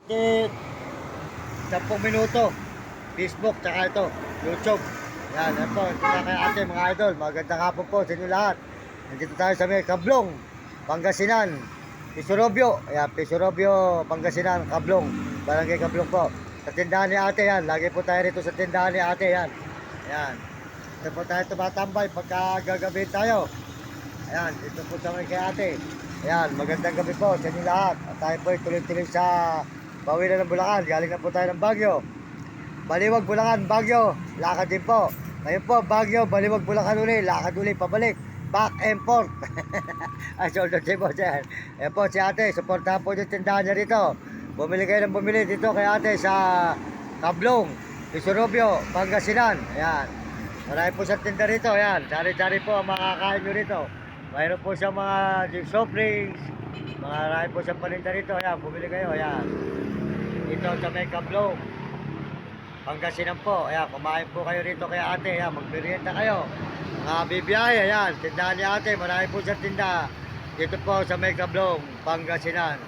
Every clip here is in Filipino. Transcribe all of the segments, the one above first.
Eh, 10 minuto. Facebook, tsaka ito, YouTube. Yan po. Kita kay ate, mga idol. Magandang hapon po sa inyo lahat. Nandito tayo sa may Kablong, Pangasinan. Pisorobio. Ayan, Pisorobio, Pangasinan, Kablong. Barangay Kablong po. Sa tindahan ni ate yan. Lagi po tayo rito sa tindahan ni ate yan. Ayan. Dito po tayo tumatambay pagka gagabi tayo. Ayan, dito po sa may kay ate. Ayan, magandang gabi po sa inyo lahat. At tayo po tuloy-tuloy sa Bawilan ng Bulacan. Galing na po tayo ng Baguio. Baliwag, Bulacan, Baguio. Lakad din po. Ngayon po, Baguio, Baliwag, Bulacan uli. Lakad uli, pabalik. Back and forth. Ay, soldo si po dyan. Ayan po si ate. Supportahan po yung tindahan niya rito. Bumili kayo ng bumili dito kay ate sa Kablong, Pisorobio, Pangasinan. Ayan. Marami po sa tinda rito. Ayan. Sari-sari po ang makakain nyo rito. Mayroon po sa mga soft drinks. Marami po sa paninda rito. Ayan. Bumili kayo. Ayan. Ito sa may Kablong, Pangasinan po. Ayan, kumain po kayo rito kay ate. Ayan, magmerienda kayo. Mga bibiyahe, ayan. Tindahan ni ate. Marami po sa tinda. Dito po sa may Kablong, Pangasinan.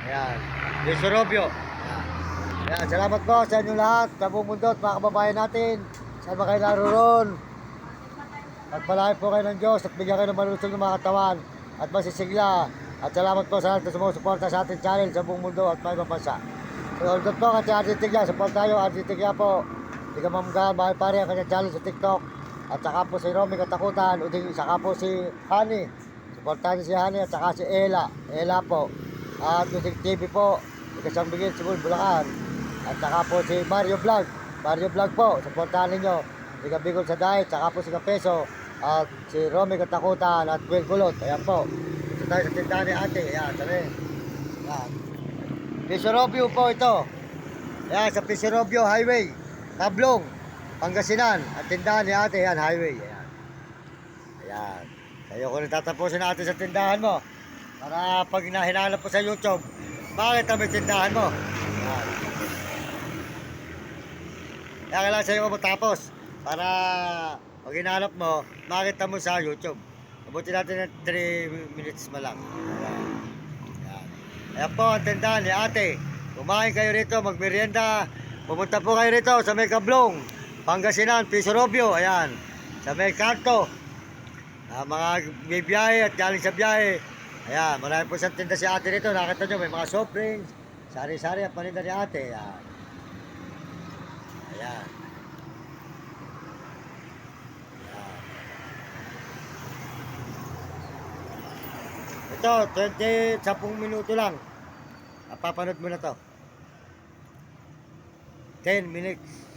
Ayan. Pisorobio. Ayan. Ayan, salamat po sa inyo lahat. Sa buong mundo at mga kababayan natin. Saan ba kayo naroon? Pagpalain po kayo ng Diyos at bigyan kayo ng malusog ng mga katawan at masisigla. At salamat po sa lahat na sumusuporta sa ating channel sa buong mundo at may mabansa. Hold po kasi Argentina, support tayo Argentina po. Hindi ka mamagahan, mahal pare ang kanyang channel sa TikTok. At saka po si Romy Katakutan, saka po si Honey. Supportahan niyo si Honey at saka si Ella. Ella po. At Music TV po, Ikasang Bigil, Sibul, Bulacan. At saka po si Mario Vlog. Mario Vlog po, supportahan ninyo. Ika Bigol sa Dahit, saka po si Kapeso. At si Romy Katakutan at Will Kulot. Ayan po. Ito tayo sa tindahan ni ate. Ayan, sabi. Ayan. Pisorobio po ito. Ayan, sa Pisorobio Highway, Kablong, Pangasinan. At tindahan ni ate, yan, highway. Ayan. Ayan. Kayo ko rin tatapusin natin sa tindahan mo. Para pag hinahanap po sa YouTube, bakit kami tindahan mo? Ayan. Kaya kailangan sa'yo ko matapos. Para pag hinahanap mo, makita mo sa YouTube. Abutin natin ng 3 minutes malang. Ayan. Ayan po ang tindahan ni ate. Kumain kayo rito, magmerienda. Pumunta po kayo rito sa may Kablong, Pangasinan, Pisorobio. Ayan. Sa may Kanto. Mga bibiyahe at galing sa biyahe. Ayan. Marami po sa tinda si ate rito. Nakita nyo, may mga soft drinks. Sari-sari ang paninda ni ate. Ayan. Ayan. Ito, 10 minuto lang. Papanood mo na to. 10 minutes.